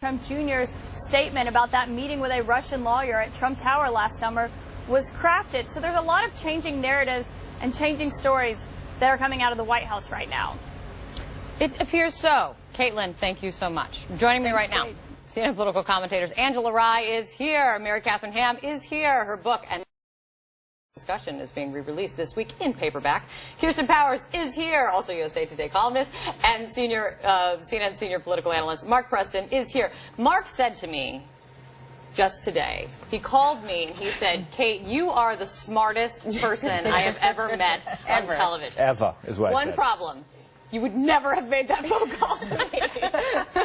Trump Jr.'s statement about that meeting with a Russian lawyer at Trump Tower last summer was crafted. So there's a lot of changing narratives and changing stories that are coming out of the White House right now. It appears so. Caitlin, thank you so much. Joining me right now, CNN political commentators Angela Rye is here. Mary Catherine Ham is here. Her book and discussion is being re-released this week in paperback. Kirsten Powers is here, also USA Today columnist, and CNN senior political analyst Mark Preston is here. Mark said to me just today, he called me and he said, Kate, you are the smartest person I have ever met on television. Ever is what I One said. problem. You would never have made that phone call to me.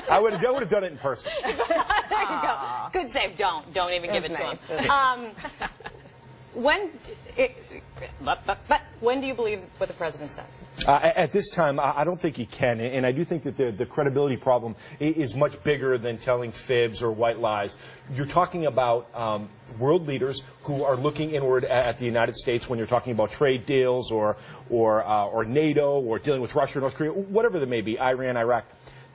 I would have done it in person. There you go. Good save. Don't even give it to him. When do you believe what the president says? At this time, I don't think he can, and I do think that the credibility problem is much bigger than telling fibs or white lies. You're talking about world leaders who are looking inward at the United States when you're talking about trade deals or NATO or dealing with Russia or North Korea, whatever there may be, Iran, Iraq.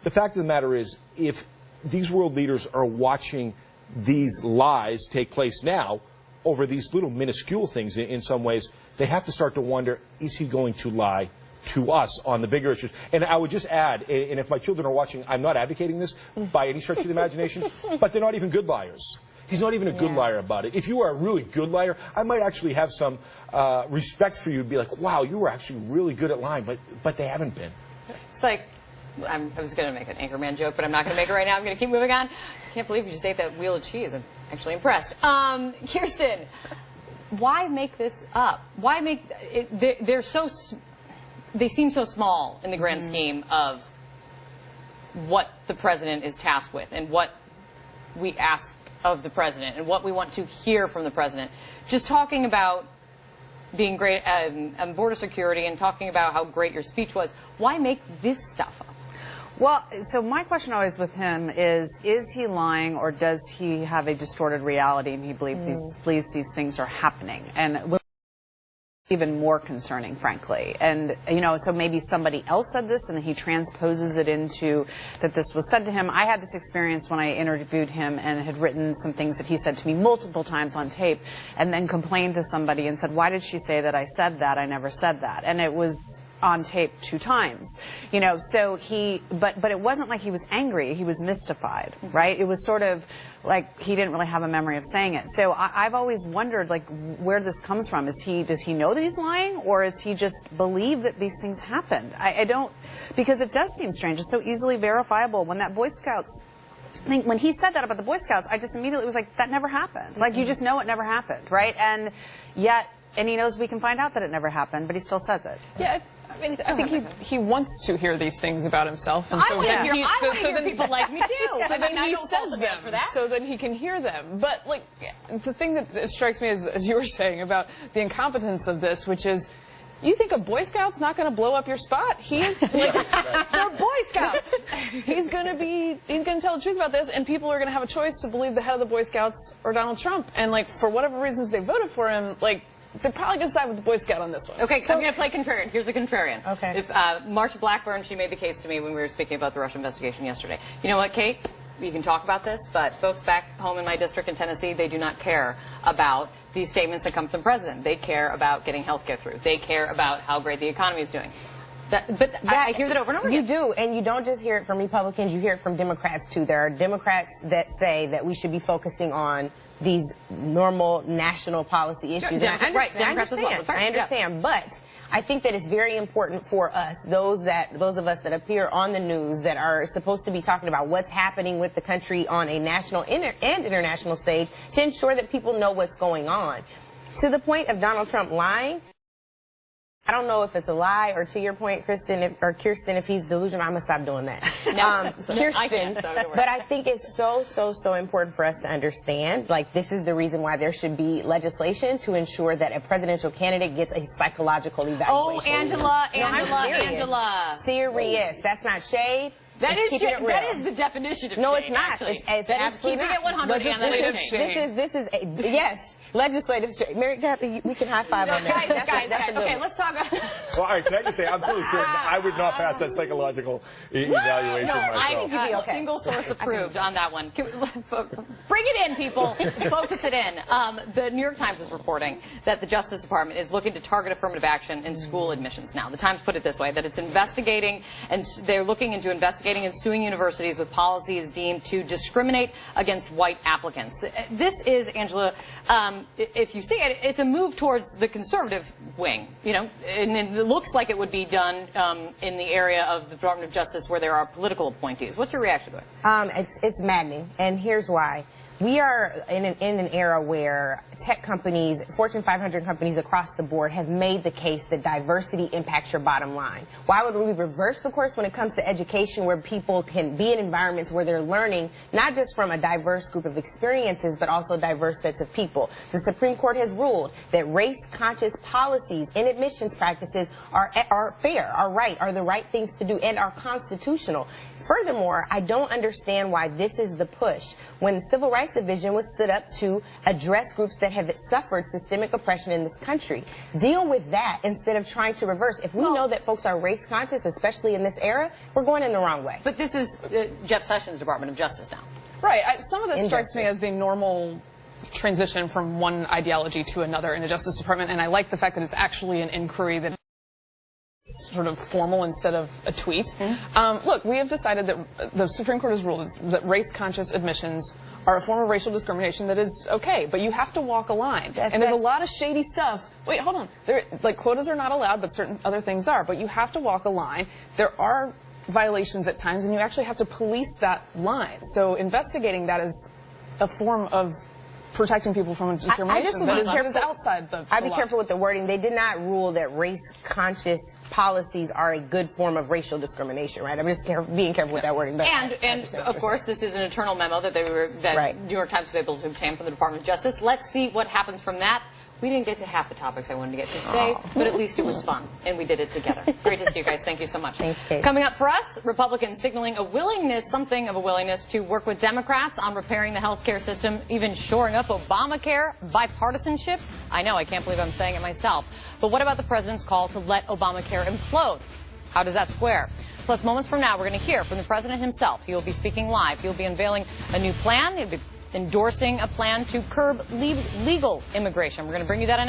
The fact of the matter is, if these world leaders are watching these lies take place now, over these little minuscule things in some ways, they have to start to wonder, is he going to lie to us on the bigger issues? And I would just add, and if my children are watching, I'm not advocating this by any stretch of the imagination, but they're not even good liars. He's not even a good liar about it. If you are a really good liar, I might actually have some respect for you and be like, wow, you were actually really good at lying, but they haven't been. It's like, I was going to make an Anchorman joke, but I'm not going to make it right now. I'm going to keep moving on. I can't believe you just ate that wheel of cheese. I'm actually impressed. Kirsten, why make this up? Why make it? They seem so small in the grand scheme of what the president is tasked with and what we ask of the president and what we want to hear from the president. Just talking about being great at border security and talking about how great your speech was, why make this stuff up? Well, so my question always with him is he lying or does he have a distorted reality and he believes these things are happening? And even more concerning, frankly. And, you know, so maybe somebody else said this and he transposes it into that this was said to him. I had this experience when I interviewed him and had written some things that he said to me multiple times on tape and then complained to somebody and said, why did she say that I said that? I never said that. And it was on tape 2 times, you know, so but it wasn't like he was angry, he was mystified, right? It was sort of like he didn't really have a memory of saying it. So I've always wondered, like, where this comes from. Does he know that he's lying, or is he just believe that these things happened? I don't, because it does seem strange. It's so easily verifiable. When that Boy Scouts thing, when he said that about the Boy Scouts, I just immediately was like, that never happened. Like, you just know it never happened, right? And yet, and he knows we can find out that it never happened, but he still says it. Yeah. I mean, I think he wants to hear these things about himself. And I want to hear people like me too. So then he says them, so then he can hear them. But, like, the thing that strikes me, as you were saying, about the incompetence of this, which is, you think a Boy Scout's not going to blow up your spot? He is, like, they're Boy Scouts. He's going to tell the truth about this, and people are going to have a choice to believe the head of the Boy Scouts or Donald Trump. And, like, for whatever reasons they voted for him, like, they're probably going to side with the Boy Scout on this one. Okay, so I'm going to play contrarian. Here's a contrarian. Okay. If Marsha Blackburn, she made the case to me when we were speaking about the Russia investigation yesterday. You know what, Kate? We can talk about this, but folks back home in my district in Tennessee, they do not care about these statements that come from the president. They care about getting health care through. They care about how great the economy is doing. I hear that over and over again. You do, and you don't just hear it from Republicans, you hear it from Democrats too. There are Democrats that say that we should be focusing on these normal national policy issues. Yeah, I understand, but I think that it's very important for us, those of us that appear on the news that are supposed to be talking about what's happening with the country on a national and international stage, to ensure that people know what's going on. To the point of Donald Trump lying, I don't know if it's a lie, or to your point, Kirsten, if he's delusional, I'm going to stop doing that. Kirsten, but I think it's so important for us to understand, like, this is the reason why there should be legislation to ensure that a presidential candidate gets a psychological evaluation. Oh, Angela. Serious. That's not shade. That It's is keeping it real. that is the definition of No, shade, it's not. actually. It's That is absolutely keeping not. it 100 Legislative and shade. This is yes, legislative shade. Mary Kathy, we can high five on that. Guys, That's a good okay, one. let's talk. Well, all right, can I just say, I'm fully certain I would not pass that psychological evaluation No, myself. I think you'd be okay. Single source approved on that one. Bring it in, people. Focus it in. The New York Times is reporting that the Justice Department is looking to target affirmative action in school admissions now. The Times put it this way, that it's investigating, and they're looking into investigating and suing universities with policies deemed to discriminate against white applicants. This is, Angela, if you see it, it's a move towards the conservative wing, you know, and it looks like it would be done in the area of the Department of Justice where there are political appointees. What's your reaction to it? It's maddening, and here's why. We are in an era where tech companies, Fortune 500 companies across the board have made the case that diversity impacts your bottom line. Why would we reverse the course when it comes to education, where people can be in environments where they're learning not just from a diverse group of experiences, but also diverse sets of people? The Supreme Court has ruled that race-conscious policies in admissions practices are fair, are right, are the right things to do, and are constitutional. Furthermore, I don't understand why this is the push when the Civil Rights Division was stood up to address groups that have suffered systemic oppression in this country. Deal with that instead of trying to reverse. If we know that folks are race conscious, especially in this era, we're going in the wrong way. But this is Jeff Sessions' Department of Justice now. Right. Some of this strikes me Injustice. as the normal transition from one ideology to another in the Justice Department, and I like the fact that it's actually an inquiry that sort of formal instead of a tweet. Look, we have decided that the Supreme Court has ruled that race-conscious admissions are a form of racial discrimination that is okay, but you have to walk a line. And there's a lot of shady stuff. Wait, hold on. Like, quotas are not allowed, but certain other things are. But you have to walk a line. There are violations at times, and you actually have to police that line. So investigating that is a form of protecting people from discrimination that is outside the I'd be law. careful with the wording. They did not rule that race-conscious policies are a good form of racial discrimination, right? I'm just being careful with that wording. But And of course, this is an internal memo that Right. New York Times was able to obtain from the Department of Justice. Let's see what happens from that. We didn't get to half the topics I wanted to get to today, but at least it was fun, and we did it together. Great to see you guys. Thank you so much. Thanks, Kate. Coming up for us, Republicans signaling a willingness, something of a willingness, to work with Democrats on repairing the health care system, even shoring up Obamacare, bipartisanship. I know, I can't believe I'm saying it myself. But what about the president's call to let Obamacare implode? How does that square? Plus, moments from now, we're going to hear from the president himself. He will be speaking live. He'll be unveiling a new plan. He'll be endorsing a plan to curb legal immigration. We're going to bring you that announcement.